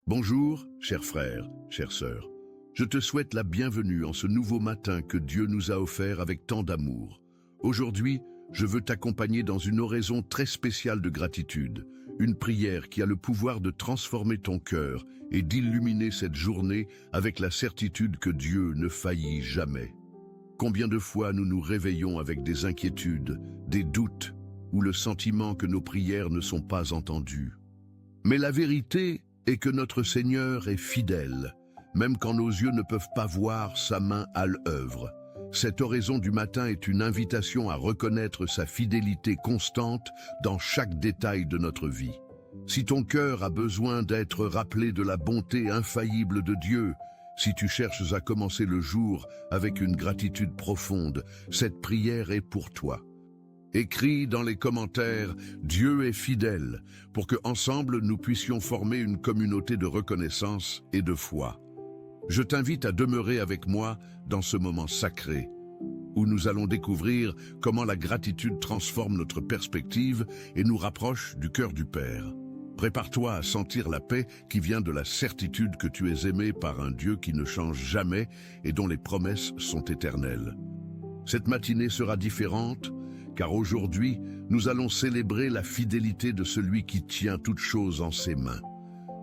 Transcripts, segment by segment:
Bonjour, chers frères, chères sœurs. Je te souhaite la bienvenue en ce nouveau matin que Dieu nous a offert avec tant d'amour. Aujourd'hui, je veux t'accompagner dans une oraison très spéciale de gratitude, une prière qui a le pouvoir de transformer ton cœur et d'illuminer cette journée avec la certitude que Dieu ne faillit jamais. Combien de fois nous nous réveillons avec des inquiétudes, des doutes, ou le sentiment que nos prières ne sont pas entendues. Mais la vérité est que notre Seigneur est fidèle, même quand nos yeux ne peuvent pas voir sa main à l'œuvre. Cette oraison du matin est une invitation à reconnaître sa fidélité constante dans chaque détail de notre vie. Si ton cœur a besoin d'être rappelé de la bonté infaillible de Dieu, si tu cherches à commencer le jour avec une gratitude profonde, cette prière est pour toi. Écris dans les commentaires « Dieu est fidèle » pour que ensemble nous puissions former une communauté de reconnaissance et de foi. Je t'invite à demeurer avec moi dans ce moment sacré, où nous allons découvrir comment la gratitude transforme notre perspective et nous rapproche du cœur du Père. Prépare-toi à sentir la paix qui vient de la certitude que tu es aimé par un Dieu qui ne change jamais et dont les promesses sont éternelles. Cette matinée sera différente, car aujourd'hui, nous allons célébrer la fidélité de celui qui tient toutes choses en ses mains.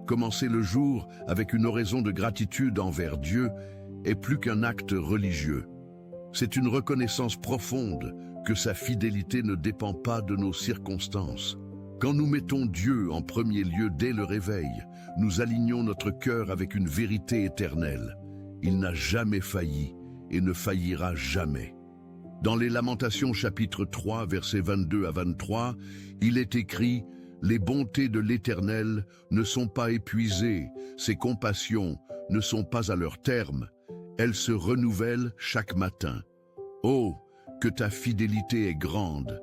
Commencer le jour avec une oraison de gratitude envers Dieu est plus qu'un acte religieux. C'est une reconnaissance profonde que sa fidélité ne dépend pas de nos circonstances. Quand nous mettons Dieu en premier lieu dès le réveil, nous alignons notre cœur avec une vérité éternelle. Il n'a jamais failli et ne faillira jamais. Dans les Lamentations chapitre 3, versets 22 à 23, il est écrit « Les bontés de l'Éternel ne sont pas épuisées, ses compassions ne sont pas à leur terme, elles se renouvellent chaque matin. Oh, que ta fidélité est grande !»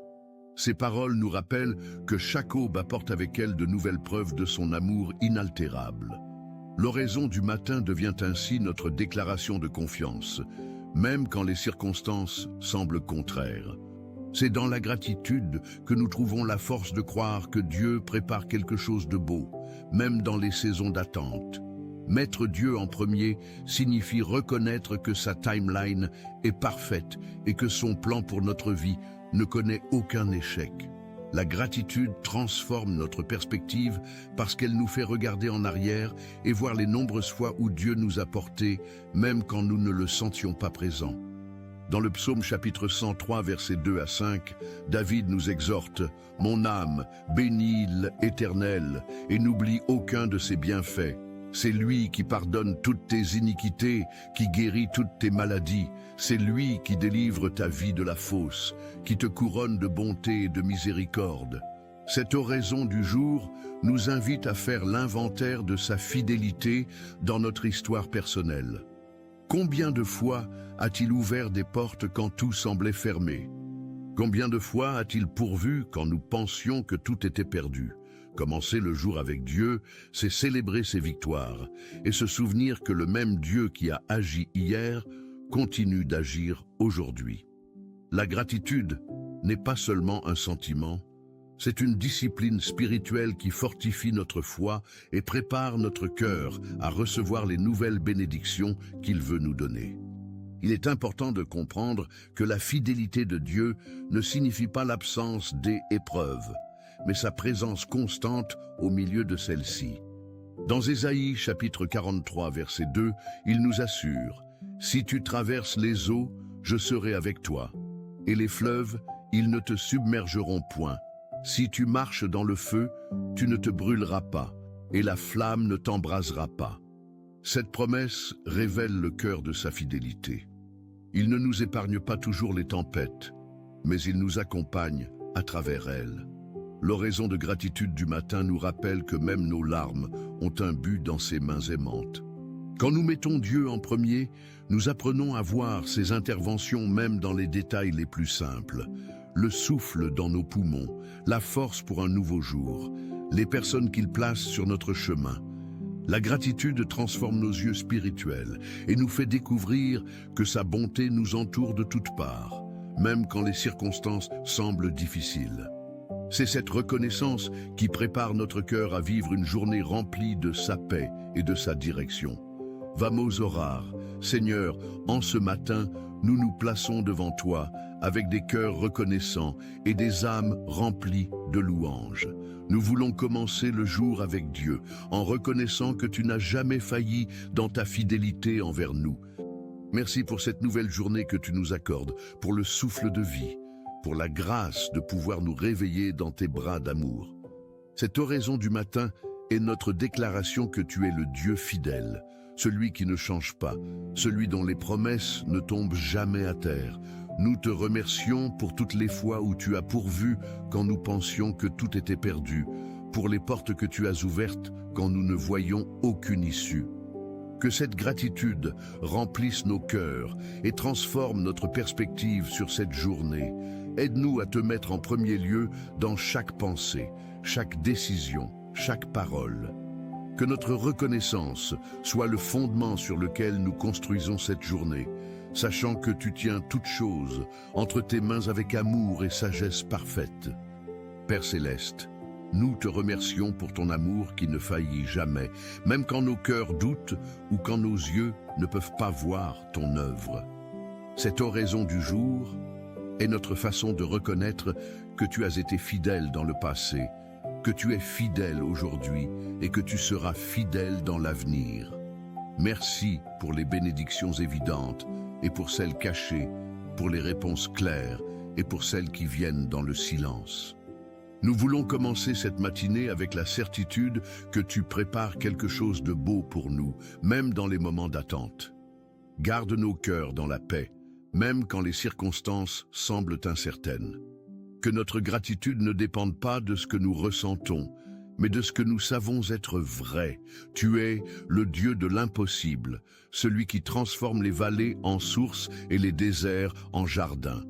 Ces paroles nous rappellent que chaque aube apporte avec elle de nouvelles preuves de son amour inaltérable. L'oraison du matin devient ainsi notre déclaration de confiance, même quand les circonstances semblent contraires. C'est dans la gratitude que nous trouvons la force de croire que Dieu prépare quelque chose de beau, même dans les saisons d'attente. Mettre Dieu en premier signifie reconnaître que sa timeline est parfaite et que son plan pour notre vie ne connaît aucun échec. La gratitude transforme notre perspective parce qu'elle nous fait regarder en arrière et voir les nombreuses fois où Dieu nous a portés, même quand nous ne le sentions pas présent. Dans le psaume chapitre 103, versets 2 à 5, David nous exhorte « Mon âme, bénis l'Éternel et n'oublie aucun de ses bienfaits. C'est lui qui pardonne toutes tes iniquités, qui guérit toutes tes maladies. C'est lui qui délivre ta vie de la fosse, qui te couronne de bonté et de miséricorde. » Cette oraison du jour nous invite à faire l'inventaire de sa fidélité dans notre histoire personnelle. Combien de fois a-t-il ouvert des portes quand tout semblait fermé? Combien de fois a-t-il pourvu quand nous pensions que tout était perdu? Commencer le jour avec Dieu, c'est célébrer ses victoires et se souvenir que le même Dieu qui a agi hier continue d'agir aujourd'hui. La gratitude n'est pas seulement un sentiment, c'est une discipline spirituelle qui fortifie notre foi et prépare notre cœur à recevoir les nouvelles bénédictions qu'il veut nous donner. Il est important de comprendre que la fidélité de Dieu ne signifie pas l'absence des épreuves, mais sa présence constante au milieu de celles-ci. Dans Ésaïe chapitre 43 verset 2, il nous assure « Si tu traverses les eaux, je serai avec toi, et les fleuves, ils ne te submergeront point. Si tu marches dans le feu, tu ne te brûleras pas, et la flamme ne t'embrasera pas. » Cette promesse révèle le cœur de sa fidélité. Il ne nous épargne pas toujours les tempêtes, mais il nous accompagne à travers elles. L'oraison de gratitude du matin nous rappelle que même nos larmes ont un but dans ses mains aimantes. Quand nous mettons Dieu en premier, nous apprenons à voir ses interventions même dans les détails les plus simples. Le souffle dans nos poumons, la force pour un nouveau jour, les personnes qu'il place sur notre chemin. La gratitude transforme nos yeux spirituels et nous fait découvrir que sa bonté nous entoure de toutes parts, même quand les circonstances semblent difficiles. C'est cette reconnaissance qui prépare notre cœur à vivre une journée remplie de sa paix et de sa direction. Vamos orar. Seigneur, en ce matin, nous nous plaçons devant toi avec des cœurs reconnaissants et des âmes remplies de louanges. Nous voulons commencer le jour avec Dieu en reconnaissant que tu n'as jamais failli dans ta fidélité envers nous. Merci pour cette nouvelle journée que tu nous accordes, pour le souffle de vie, pour la grâce de pouvoir nous réveiller dans tes bras d'amour. Cette oraison du matin est notre déclaration que tu es le Dieu fidèle, celui qui ne change pas, celui dont les promesses ne tombent jamais à terre. Nous te remercions pour toutes les fois où tu as pourvu quand nous pensions que tout était perdu, pour les portes que tu as ouvertes quand nous ne voyions aucune issue. Que cette gratitude remplisse nos cœurs et transforme notre perspective sur cette journée. Aide-nous à te mettre en premier lieu dans chaque pensée, chaque décision, chaque parole. Que notre reconnaissance soit le fondement sur lequel nous construisons cette journée, sachant que tu tiens toutes choses entre tes mains avec amour et sagesse parfaite. Père céleste, nous te remercions pour ton amour qui ne faillit jamais, même quand nos cœurs doutent ou quand nos yeux ne peuvent pas voir ton œuvre. Cette oraison du jour est notre façon de reconnaître que tu as été fidèle dans le passé, que tu es fidèle aujourd'hui et que tu seras fidèle dans l'avenir. Merci pour les bénédictions évidentes et pour celles cachées, pour les réponses claires et pour celles qui viennent dans le silence. Nous voulons commencer cette matinée avec la certitude que tu prépares quelque chose de beau pour nous, même dans les moments d'attente. Garde nos cœurs dans la paix, même quand les circonstances semblent incertaines. Que notre gratitude ne dépende pas de ce que nous ressentons, mais de ce que nous savons être vrai. Tu es le Dieu de l'impossible, celui qui transforme les vallées en sources et les déserts en jardins.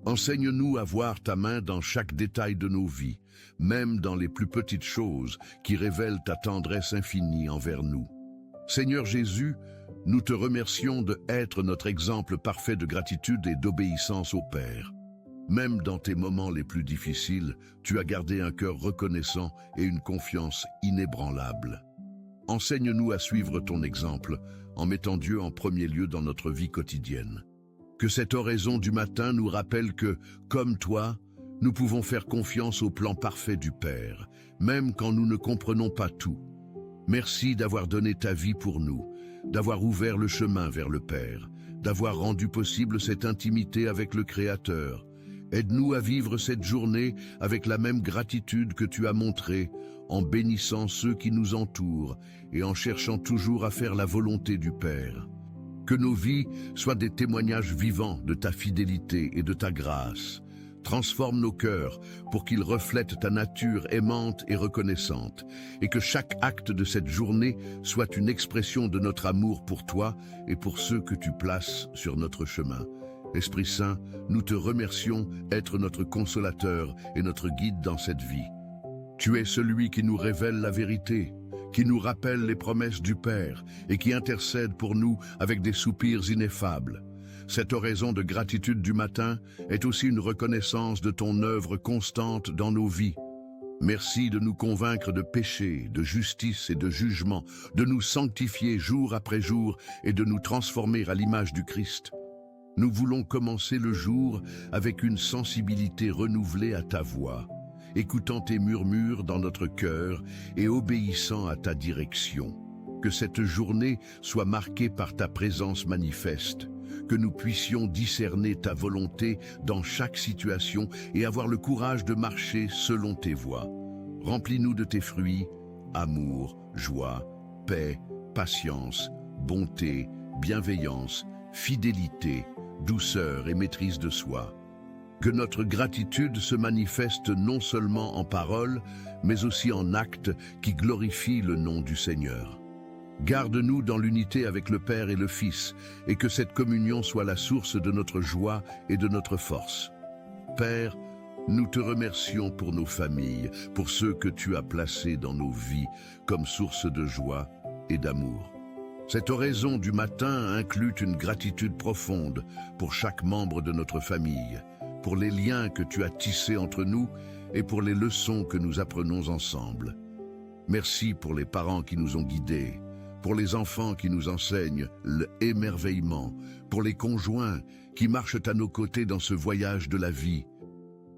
Enseigne-nous à voir ta main dans chaque détail de nos vies, même dans les plus petites choses qui révèlent ta tendresse infinie envers nous. Seigneur Jésus, nous te remercions d'être notre exemple parfait de gratitude et d'obéissance au Père. Même dans tes moments les plus difficiles, tu as gardé un cœur reconnaissant et une confiance inébranlable. Enseigne-nous à suivre ton exemple en mettant Dieu en premier lieu dans notre vie quotidienne. Que cette oraison du matin nous rappelle que, comme toi, nous pouvons faire confiance au plan parfait du Père, même quand nous ne comprenons pas tout. Merci d'avoir donné ta vie pour nous, d'avoir ouvert le chemin vers le Père, d'avoir rendu possible cette intimité avec le Créateur. Aide-nous à vivre cette journée avec la même gratitude que tu as montrée, en bénissant ceux qui nous entourent et en cherchant toujours à faire la volonté du Père. Que nos vies soient des témoignages vivants de ta fidélité et de ta grâce. Transforme nos cœurs pour qu'ils reflètent ta nature aimante et reconnaissante, et que chaque acte de cette journée soit une expression de notre amour pour toi et pour ceux que tu places sur notre chemin. Esprit Saint, nous te remercions d'être notre consolateur et notre guide dans cette vie. Tu es celui qui nous révèle la vérité, qui nous rappelle les promesses du Père et qui intercède pour nous avec des soupirs ineffables. Cette oraison de gratitude du matin est aussi une reconnaissance de ton œuvre constante dans nos vies. Merci de nous convaincre de péché, de justice et de jugement, de nous sanctifier jour après jour et de nous transformer à l'image du Christ. Nous voulons commencer le jour avec une sensibilité renouvelée à ta voix, écoutant tes murmures dans notre cœur et obéissant à ta direction. Que cette journée soit marquée par ta présence manifeste, que nous puissions discerner ta volonté dans chaque situation et avoir le courage de marcher selon tes voies. Remplis-nous de tes fruits, amour, joie, paix, patience, bonté, bienveillance, fidélité, douceur et maîtrise de soi. Que notre gratitude se manifeste non seulement en paroles, mais aussi en actes qui glorifient le nom du Seigneur. Garde-nous dans l'unité avec le Père et le Fils, et que cette communion soit la source de notre joie et de notre force. Père, nous te remercions pour nos familles, pour ceux que tu as placés dans nos vies comme source de joie et d'amour. Cette oraison du matin inclut une gratitude profonde pour chaque membre de notre famille, pour les liens que tu as tissés entre nous et pour les leçons que nous apprenons ensemble. Merci pour les parents qui nous ont guidés, pour les enfants qui nous enseignent l'émerveillement, pour les conjoints qui marchent à nos côtés dans ce voyage de la vie.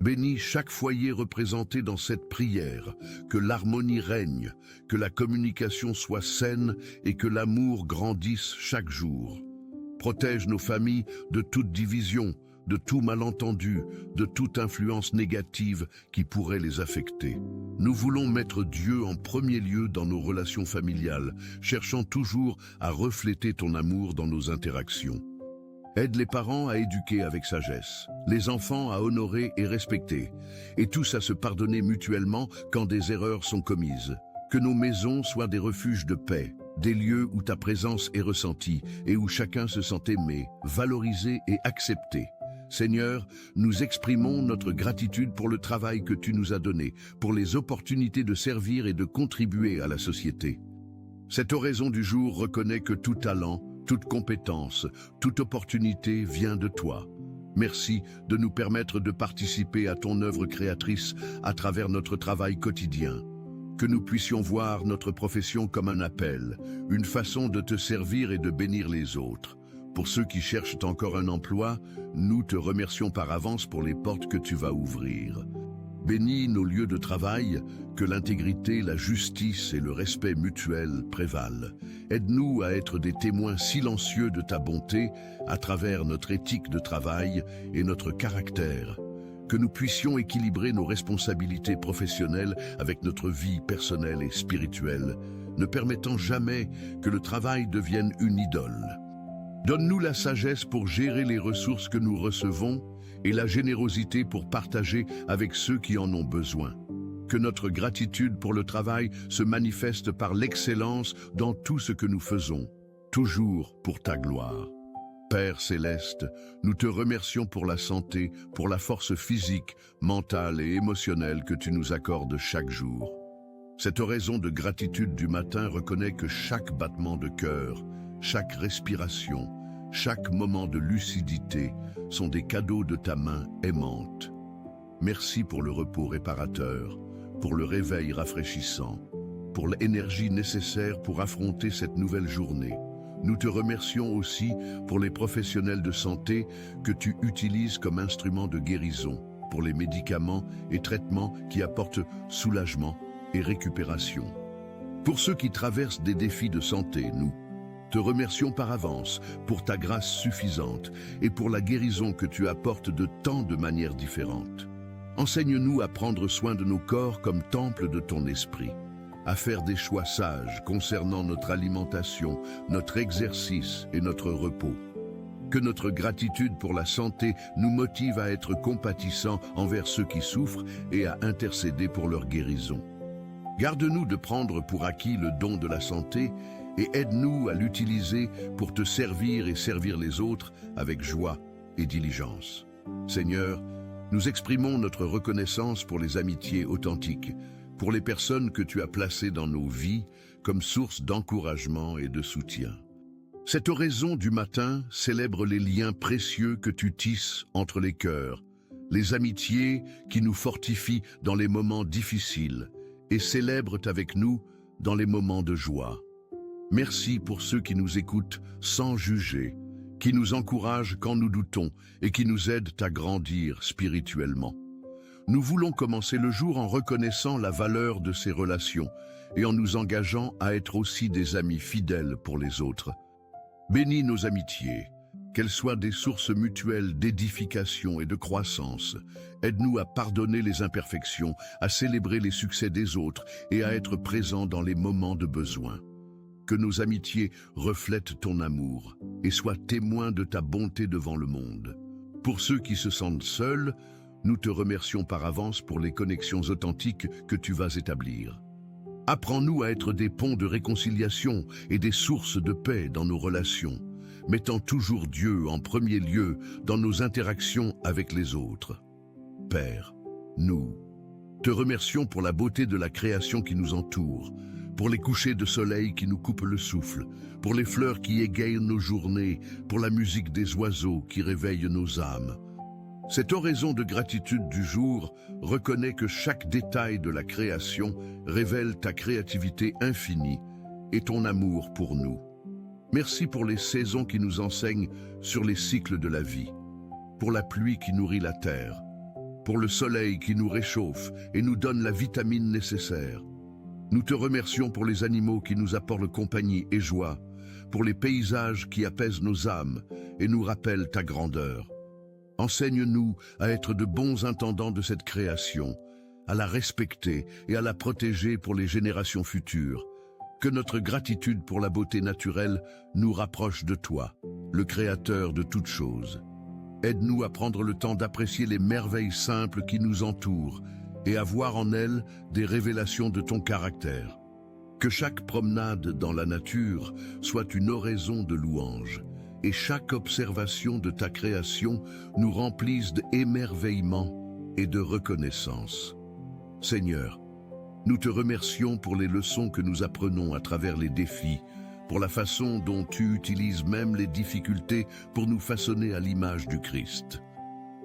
Bénis chaque foyer représenté dans cette prière, que l'harmonie règne, que la communication soit saine et que l'amour grandisse chaque jour. Protège nos familles de toute division, de tout malentendu, de toute influence négative qui pourrait les affecter. Nous voulons mettre Dieu en premier lieu dans nos relations familiales, cherchant toujours à refléter ton amour dans nos interactions. Aide les parents à éduquer avec sagesse, les enfants à honorer et respecter, et tous à se pardonner mutuellement quand des erreurs sont commises. Que nos maisons soient des refuges de paix, des lieux où ta présence est ressentie et où chacun se sent aimé, valorisé et accepté. Seigneur, nous exprimons notre gratitude pour le travail que tu nous as donné, pour les opportunités de servir et de contribuer à la société. Cette oraison du jour reconnaît que tout talent, toute compétence, toute opportunité vient de toi. Merci de nous permettre de participer à ton œuvre créatrice à travers notre travail quotidien. Que nous puissions voir notre profession comme un appel, une façon de te servir et de bénir les autres. Pour ceux qui cherchent encore un emploi, nous te remercions par avance pour les portes que tu vas ouvrir. Bénis nos lieux de travail, que l'intégrité, la justice et le respect mutuel prévalent. Aide-nous à être des témoins silencieux de ta bonté à travers notre éthique de travail et notre caractère. Que nous puissions équilibrer nos responsabilités professionnelles avec notre vie personnelle et spirituelle, ne permettant jamais que le travail devienne une idole. Donne-nous la sagesse pour gérer les ressources que nous recevons et la générosité pour partager avec ceux qui en ont besoin. Que notre gratitude pour le travail se manifeste par l'excellence dans tout ce que nous faisons, toujours pour ta gloire. Père céleste, nous te remercions pour la santé, pour la force physique, mentale et émotionnelle que tu nous accordes chaque jour. Cette oraison de gratitude du matin reconnaît que chaque battement de cœur, chaque respiration, chaque moment de lucidité sont des cadeaux de ta main aimante. Merci pour le repos réparateur, pour le réveil rafraîchissant, pour l'énergie nécessaire pour affronter cette nouvelle journée. Nous te remercions aussi pour les professionnels de santé que tu utilises comme instrument de guérison, pour les médicaments et traitements qui apportent soulagement et récupération. Pour ceux qui traversent des défis de santé, nous te remercions par avance pour ta grâce suffisante et pour la guérison que tu apportes de tant de manières différentes. Enseigne-nous à prendre soin de nos corps comme temple de ton esprit, à faire des choix sages concernant notre alimentation, notre exercice et notre repos. Que notre gratitude pour la santé nous motive à être compatissants envers ceux qui souffrent et à intercéder pour leur guérison. Garde-nous de prendre pour acquis le don de la santé et aide-nous à l'utiliser pour te servir et servir les autres avec joie et diligence. Seigneur, nous exprimons notre reconnaissance pour les amitiés authentiques, pour les personnes que tu as placées dans nos vies comme source d'encouragement et de soutien. Cette oraison du matin célèbre les liens précieux que tu tisses entre les cœurs, les amitiés qui nous fortifient dans les moments difficiles et célèbrent avec nous dans les moments de joie. Merci pour ceux qui nous écoutent sans juger, qui nous encouragent quand nous doutons et qui nous aident à grandir spirituellement. Nous voulons commencer le jour en reconnaissant la valeur de ces relations et en nous engageant à être aussi des amis fidèles pour les autres. Bénis nos amitiés, qu'elles soient des sources mutuelles d'édification et de croissance. Aide-nous à pardonner les imperfections, à célébrer les succès des autres et à être présents dans les moments de besoin. Que nos amitiés reflètent ton amour et soient témoins de ta bonté devant le monde. Pour ceux qui se sentent seuls, nous te remercions par avance pour les connexions authentiques que tu vas établir. Apprends-nous à être des ponts de réconciliation et des sources de paix dans nos relations, mettant toujours Dieu en premier lieu dans nos interactions avec les autres. Père, nous te remercions pour la beauté de la création qui nous entoure, pour les couchers de soleil qui nous coupent le souffle, pour les fleurs qui égayent nos journées, pour la musique des oiseaux qui réveille nos âmes. Cette oraison de gratitude du jour reconnaît que chaque détail de la création révèle ta créativité infinie et ton amour pour nous. Merci pour les saisons qui nous enseignent sur les cycles de la vie, pour la pluie qui nourrit la terre, pour le soleil qui nous réchauffe et nous donne la vitamine nécessaire. Nous te remercions pour les animaux qui nous apportent compagnie et joie, pour les paysages qui apaisent nos âmes et nous rappellent ta grandeur. Enseigne-nous à être de bons intendants de cette création, à la respecter et à la protéger pour les générations futures. Que notre gratitude pour la beauté naturelle nous rapproche de toi, le Créateur de toutes choses. Aide-nous à prendre le temps d'apprécier les merveilles simples qui nous entourent et à voir en elles des révélations de ton caractère. Que chaque promenade dans la nature soit une oraison de louange et chaque observation de ta création nous remplisse d'émerveillement et de reconnaissance. Seigneur, nous te remercions pour les leçons que nous apprenons à travers les défis, pour la façon dont tu utilises même les difficultés pour nous façonner à l'image du Christ.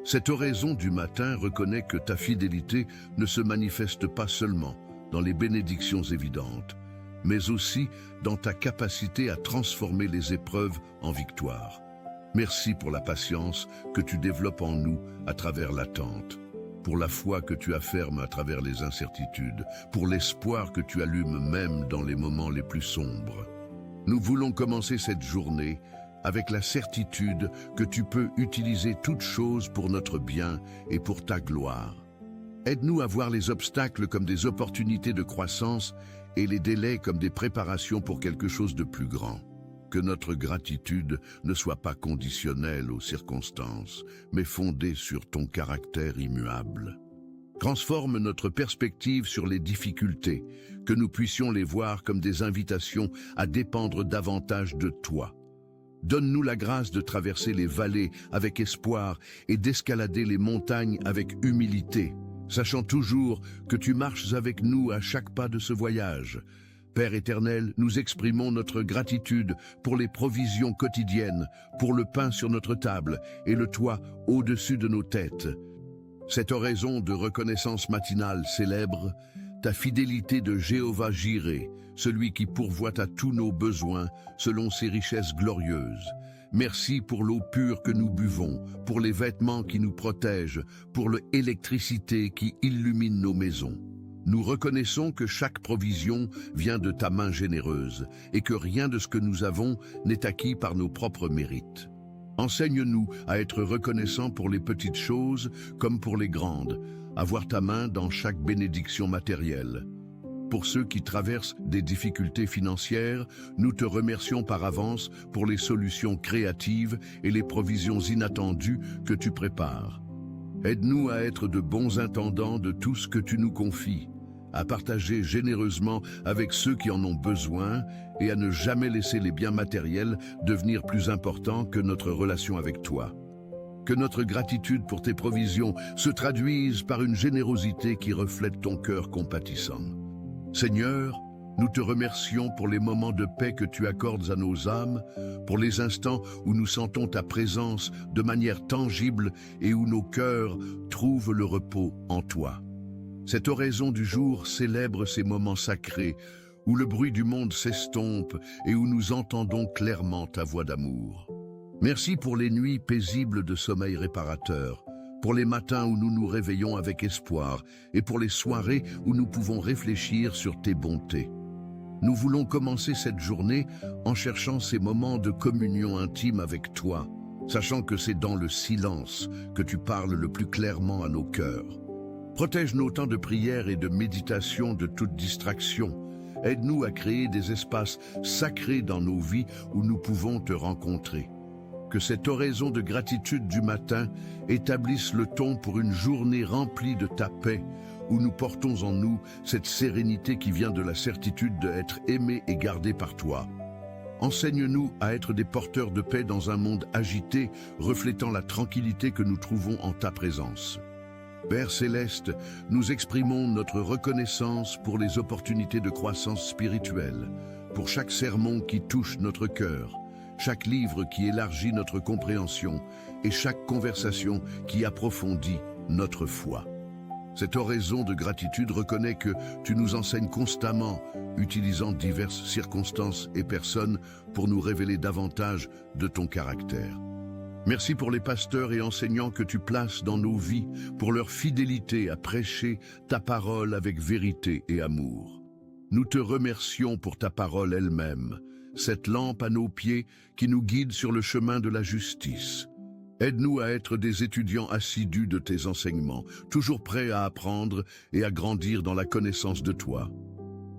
Cette oraison du matin reconnaît que ta fidélité ne se manifeste pas seulement dans les bénédictions évidentes, mais aussi dans ta capacité à transformer les épreuves en victoire. Merci pour la patience que tu développes en nous à travers l'attente, pour la foi que tu affermes à travers les incertitudes, pour l'espoir que tu allumes même dans les moments les plus sombres. Nous voulons commencer cette journée avec la certitude que tu peux utiliser toutes choses pour notre bien et pour ta gloire. Aide-nous à voir les obstacles comme des opportunités de croissance et les délais comme des préparations pour quelque chose de plus grand. Que notre gratitude ne soit pas conditionnelle aux circonstances, mais fondée sur ton caractère immuable. Transforme notre perspective sur les difficultés, que nous puissions les voir comme des invitations à dépendre davantage de toi. Donne-nous la grâce de traverser les vallées avec espoir et d'escalader les montagnes avec humilité, sachant toujours que tu marches avec nous à chaque pas de ce voyage. Père éternel, nous exprimons notre gratitude pour les provisions quotidiennes, pour le pain sur notre table et le toit au-dessus de nos têtes. Cette oraison de reconnaissance matinale célèbre ta fidélité de Jéhovah Jireh, celui qui pourvoit à tous nos besoins selon ses richesses glorieuses. Merci pour l'eau pure que nous buvons, pour les vêtements qui nous protègent, pour l'électricité qui illumine nos maisons. Nous reconnaissons que chaque provision vient de ta main généreuse et que rien de ce que nous avons n'est acquis par nos propres mérites. Enseigne-nous à être reconnaissants pour les petites choses comme pour les grandes, à voir ta main dans chaque bénédiction matérielle. Pour ceux qui traversent des difficultés financières, nous te remercions par avance pour les solutions créatives et les provisions inattendues que tu prépares. Aide-nous à être de bons intendants de tout ce que tu nous confies, à partager généreusement avec ceux qui en ont besoin et à ne jamais laisser les biens matériels devenir plus importants que notre relation avec toi. Que notre gratitude pour tes provisions se traduise par une générosité qui reflète ton cœur compatissant. Seigneur, nous te remercions pour les moments de paix que tu accordes à nos âmes, pour les instants où nous sentons ta présence de manière tangible et où nos cœurs trouvent le repos en toi. Cette oraison du jour célèbre ces moments sacrés où le bruit du monde s'estompe et où nous entendons clairement ta voix d'amour. Merci pour les nuits paisibles de sommeil réparateur, pour les matins où nous nous réveillons avec espoir et pour les soirées où nous pouvons réfléchir sur tes bontés. Nous voulons commencer cette journée en cherchant ces moments de communion intime avec toi, sachant que c'est dans le silence que tu parles le plus clairement à nos cœurs. Protège nos temps de prière et de méditation de toute distraction. Aide-nous à créer des espaces sacrés dans nos vies où nous pouvons te rencontrer. Que cette oraison de gratitude du matin établisse le ton pour une journée remplie de ta paix, où nous portons en nous cette sérénité qui vient de la certitude d'être aimés et gardés par toi. Enseigne-nous à être des porteurs de paix dans un monde agité, reflétant la tranquillité que nous trouvons en ta présence. Père céleste, nous exprimons notre reconnaissance pour les opportunités de croissance spirituelle, pour chaque sermon qui touche notre cœur, chaque livre qui élargit notre compréhension et chaque conversation qui approfondit notre foi. Cette oraison de gratitude reconnaît que tu nous enseignes constamment, utilisant diverses circonstances et personnes pour nous révéler davantage de ton caractère. Merci pour les pasteurs et enseignants que tu places dans nos vies, pour leur fidélité à prêcher ta parole avec vérité et amour. Nous te remercions pour ta parole elle-même, cette lampe à nos pieds qui nous guide sur le chemin de la justice. Aide-nous à être des étudiants assidus de tes enseignements, toujours prêts à apprendre et à grandir dans la connaissance de toi.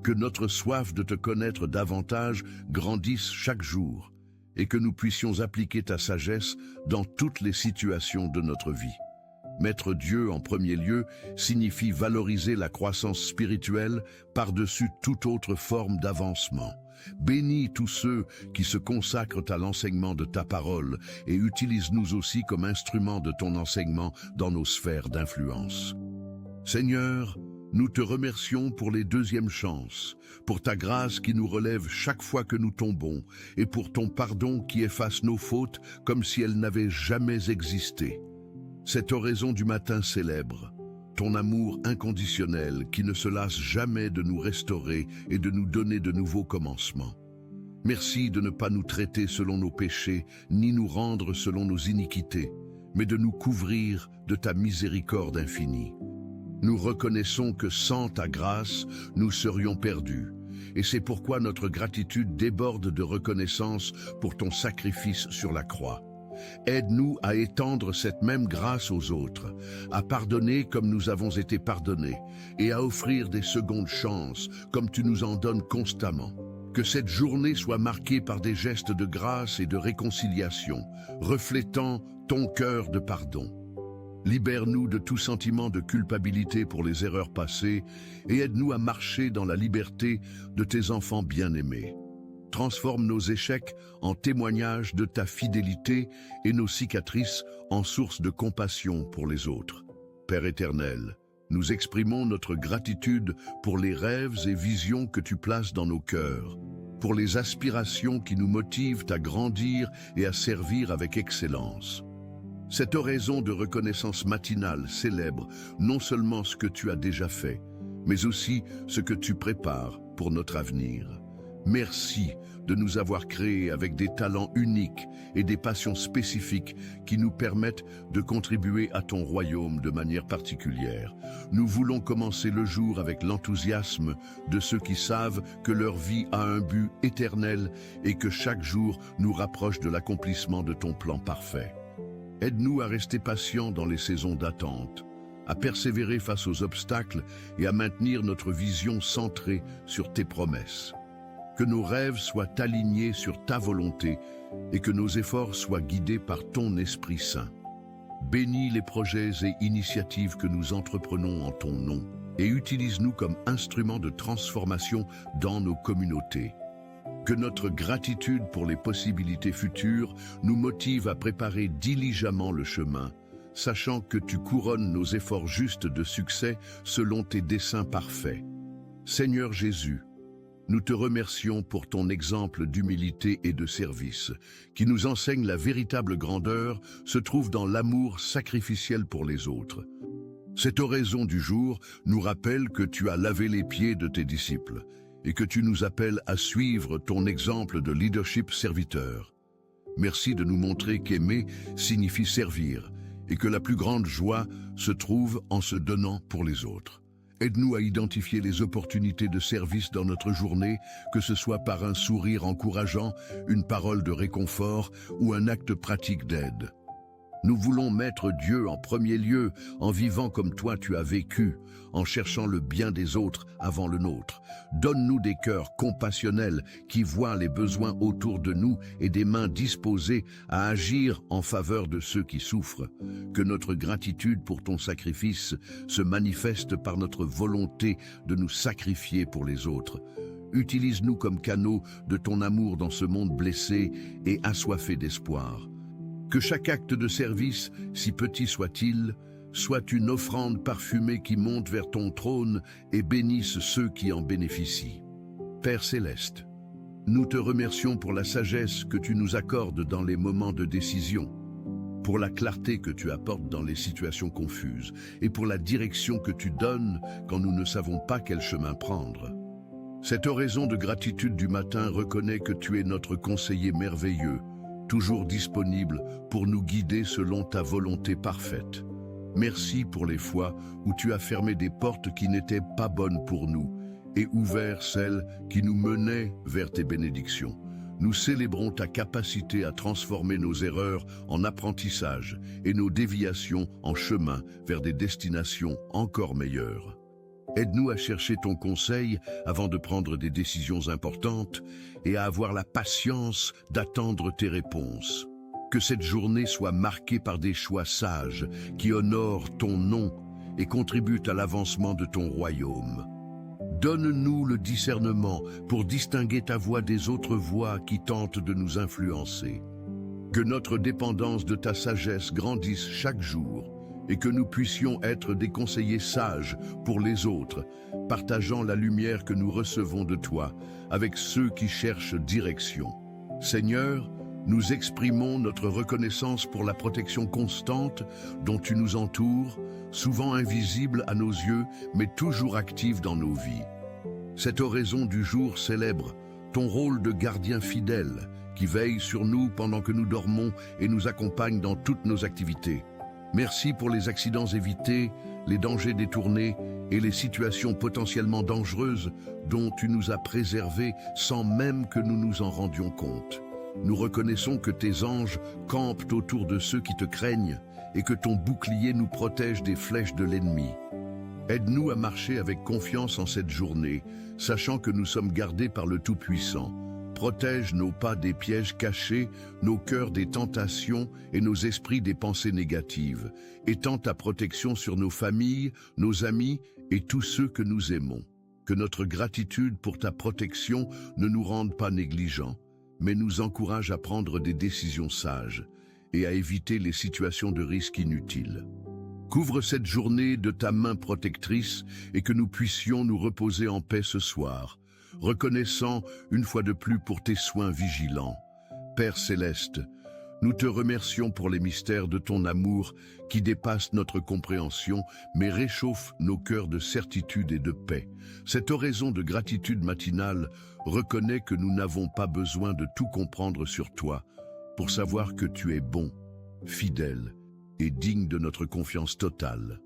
Que notre soif de te connaître davantage grandisse chaque jour et que nous puissions appliquer ta sagesse dans toutes les situations de notre vie. Mettre Dieu en premier lieu signifie valoriser la croissance spirituelle par-dessus toute autre forme d'avancement. Bénis tous ceux qui se consacrent à l'enseignement de ta parole et utilise-nous aussi comme instruments de ton enseignement dans nos sphères d'influence. Seigneur, nous te remercions pour les deuxièmes chances, pour ta grâce qui nous relève chaque fois que nous tombons et pour ton pardon qui efface nos fautes comme si elles n'avaient jamais existé. Cette oraison du matin célèbre ton amour inconditionnel qui ne se lasse jamais de nous restaurer et de nous donner de nouveaux commencements. Merci de ne pas nous traiter selon nos péchés, ni nous rendre selon nos iniquités, mais de nous couvrir de ta miséricorde infinie. Nous reconnaissons que sans ta grâce, nous serions perdus, et c'est pourquoi notre gratitude déborde de reconnaissance pour ton sacrifice sur la croix. Aide-nous à étendre cette même grâce aux autres, à pardonner comme nous avons été pardonnés et à offrir des secondes chances comme tu nous en donnes constamment. Que cette journée soit marquée par des gestes de grâce et de réconciliation, reflétant ton cœur de pardon. Libère-nous de tout sentiment de culpabilité pour les erreurs passées et aide-nous à marcher dans la liberté de tes enfants bien-aimés. Transforme nos échecs en témoignages de ta fidélité et nos cicatrices en source de compassion pour les autres. Père éternel, nous exprimons notre gratitude pour les rêves et visions que tu places dans nos cœurs, pour les aspirations qui nous motivent à grandir et à servir avec excellence. Cette oraison de reconnaissance matinale célèbre non seulement ce que tu as déjà fait, mais aussi ce que tu prépares pour notre avenir. Merci de nous avoir créés avec des talents uniques et des passions spécifiques qui nous permettent de contribuer à ton royaume de manière particulière. Nous voulons commencer le jour avec l'enthousiasme de ceux qui savent que leur vie a un but éternel et que chaque jour nous rapproche de l'accomplissement de ton plan parfait. Aide-nous à rester patients dans les saisons d'attente, à persévérer face aux obstacles et à maintenir notre vision centrée sur tes promesses. Que nos rêves soient alignés sur ta volonté et que nos efforts soient guidés par ton Esprit Saint. Bénis les projets et initiatives que nous entreprenons en ton nom et utilise-nous comme instruments de transformation dans nos communautés. Que notre gratitude pour les possibilités futures nous motive à préparer diligemment le chemin, sachant que tu couronnes nos efforts justes de succès selon tes desseins parfaits. Seigneur Jésus, nous te remercions pour ton exemple d'humilité et de service, qui nous enseigne la véritable grandeur se trouve dans l'amour sacrificiel pour les autres. Cette oraison du jour nous rappelle que tu as lavé les pieds de tes disciples et que tu nous appelles à suivre ton exemple de leadership serviteur. Merci de nous montrer qu'aimer signifie servir et que la plus grande joie se trouve en se donnant pour les autres. Aide-nous à identifier les opportunités de service dans notre journée, que ce soit par un sourire encourageant, une parole de réconfort ou un acte pratique d'aide. Nous voulons mettre Dieu en premier lieu, en vivant comme toi tu as vécu, en cherchant le bien des autres avant le nôtre. Donne-nous des cœurs compassionnels qui voient les besoins autour de nous et des mains disposées à agir en faveur de ceux qui souffrent. Que notre gratitude pour ton sacrifice se manifeste par notre volonté de nous sacrifier pour les autres. Utilise-nous comme canaux de ton amour dans ce monde blessé et assoiffé d'espoir. Que chaque acte de service, si petit soit-il, soit une offrande parfumée qui monte vers ton trône et bénisse ceux qui en bénéficient. Père céleste, Nous te remercions pour la sagesse que tu nous accordes dans les moments de décision, pour la clarté que tu apportes dans les situations confuses et pour la direction que tu donnes quand nous ne savons pas quel chemin prendre. Cette oraison de gratitude du matin reconnaît que tu es notre conseiller merveilleux, toujours disponible pour nous guider selon ta volonté parfaite. Merci pour les fois où tu as fermé des portes qui n'étaient pas bonnes pour nous et ouvert celles qui nous menaient vers tes bénédictions. Nous célébrons ta capacité à transformer nos erreurs en apprentissage et nos déviations en chemin vers des destinations encore meilleures. Aide-nous à chercher ton conseil avant de prendre des décisions importantes et à avoir la patience d'attendre tes réponses. Que cette journée soit marquée par des choix sages qui honorent ton nom et contribuent à l'avancement de ton royaume. Donne-nous le discernement pour distinguer ta voix des autres voix qui tentent de nous influencer. Que notre dépendance de ta sagesse grandisse chaque jour et que nous puissions être des conseillers sages pour les autres, partageant la lumière que nous recevons de toi avec ceux qui cherchent direction. Seigneur, nous exprimons notre reconnaissance pour la protection constante dont tu nous entoures, souvent invisible à nos yeux, mais toujours active dans nos vies. Cette oraison du jour célèbre ton rôle de gardien fidèle qui veille sur nous pendant que nous dormons et nous accompagne dans toutes nos activités. Merci pour les accidents évités, les dangers détournés et les situations potentiellement dangereuses dont tu nous as préservés sans même que nous nous en rendions compte. Nous reconnaissons que tes anges campent autour de ceux qui te craignent et que ton bouclier nous protège des flèches de l'ennemi. Aide-nous à marcher avec confiance en cette journée, sachant que nous sommes gardés par le Tout-Puissant. Protège nos pas des pièges cachés, nos cœurs des tentations et nos esprits des pensées négatives. Étends ta protection sur nos familles, nos amis et tous ceux que nous aimons. Que notre gratitude pour ta protection ne nous rende pas négligents, mais nous encourage à prendre des décisions sages et à éviter les situations de risque inutiles. Couvre cette journée de ta main protectrice et que nous puissions nous reposer en paix ce soir, reconnaissant une fois de plus pour tes soins vigilants. Père céleste, nous te remercions pour les mystères de ton amour qui dépassent notre compréhension, mais réchauffent nos cœurs de certitude et de paix. Cette oraison de gratitude matinale reconnaît que nous n'avons pas besoin de tout comprendre sur toi pour savoir que tu es bon, fidèle et digne de notre confiance totale.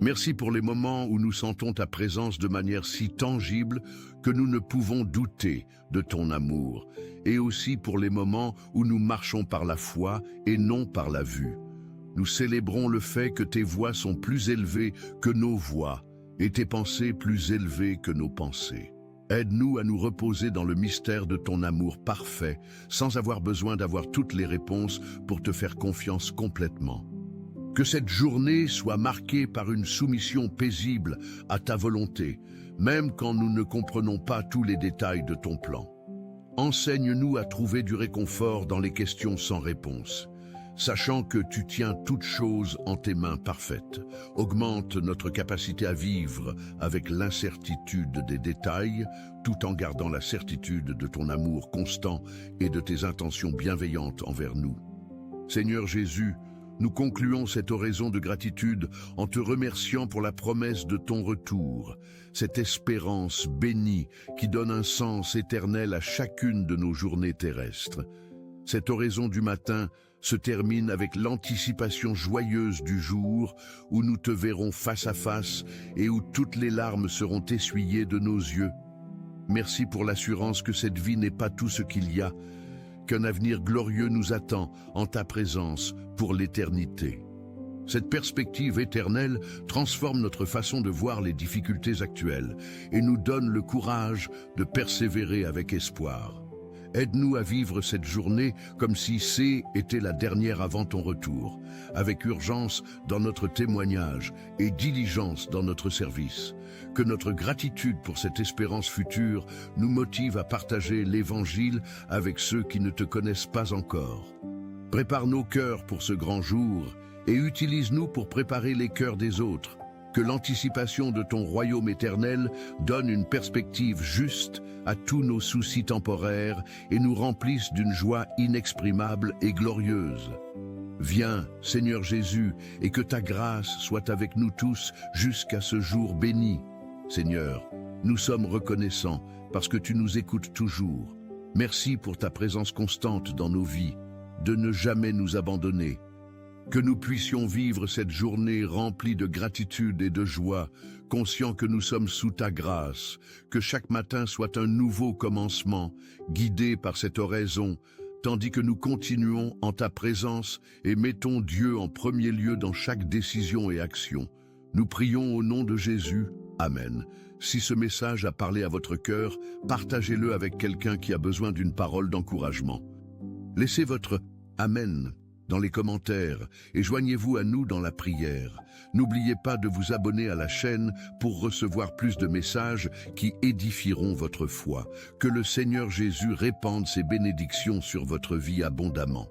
Merci pour les moments où nous sentons ta présence de manière si tangible que nous ne pouvons douter de ton amour, et aussi pour les moments où nous marchons par la foi et non par la vue. Nous célébrons le fait que tes voies sont plus élevées que nos voies et tes pensées plus élevées que nos pensées. Aide-nous à nous reposer dans le mystère de ton amour parfait, sans avoir besoin d'avoir toutes les réponses pour te faire confiance complètement. Que cette journée soit marquée par une soumission paisible à ta volonté, même quand nous ne comprenons pas tous les détails de ton plan. Enseigne-nous à trouver du réconfort dans les questions sans réponse, sachant que tu tiens toutes choses en tes mains parfaites. Augmente notre capacité à vivre avec l'incertitude des détails, tout en gardant la certitude de ton amour constant et de tes intentions bienveillantes envers nous. Seigneur Jésus, nous concluons cette oraison de gratitude en te remerciant pour la promesse de ton retour, cette espérance bénie qui donne un sens éternel à chacune de nos journées terrestres. Cette oraison du matin se termine avec l'anticipation joyeuse du jour où nous te verrons face à face et où toutes les larmes seront essuyées de nos yeux. Merci pour l'assurance que cette vie n'est pas tout ce qu'il y a, qu'un avenir glorieux nous attend en ta présence pour l'éternité. Cette perspective éternelle transforme notre façon de voir les difficultés actuelles et nous donne le courage de persévérer avec espoir. Aide-nous à vivre cette journée comme si était la dernière avant ton retour, avec urgence dans notre témoignage et diligence dans notre service. Que notre gratitude pour cette espérance future nous motive à partager l'Évangile avec ceux qui ne te connaissent pas encore. Prépare nos cœurs pour ce grand jour et utilise-nous pour préparer les cœurs des autres. Que l'anticipation de ton royaume éternel donne une perspective juste à tous nos soucis temporaires et nous remplisse d'une joie inexprimable et glorieuse. Viens, Seigneur Jésus, et que ta grâce soit avec nous tous jusqu'à ce jour béni. Seigneur, nous sommes reconnaissants parce que tu nous écoutes toujours. Merci pour ta présence constante dans nos vies, de ne jamais nous abandonner. Que nous puissions vivre cette journée remplie de gratitude et de joie, conscients que nous sommes sous ta grâce, que chaque matin soit un nouveau commencement, guidé par cette oraison, tandis que nous continuons en ta présence et mettons Dieu en premier lieu dans chaque décision et action. Nous prions au nom de Jésus. Amen. Si ce message a parlé à votre cœur, partagez-le avec quelqu'un qui a besoin d'une parole d'encouragement. Laissez votre « Amen » dans les commentaires et joignez-vous à nous dans la prière. N'oubliez pas de vous abonner à la chaîne pour recevoir plus de messages qui édifieront votre foi. Que le Seigneur Jésus répande ses bénédictions sur votre vie abondamment.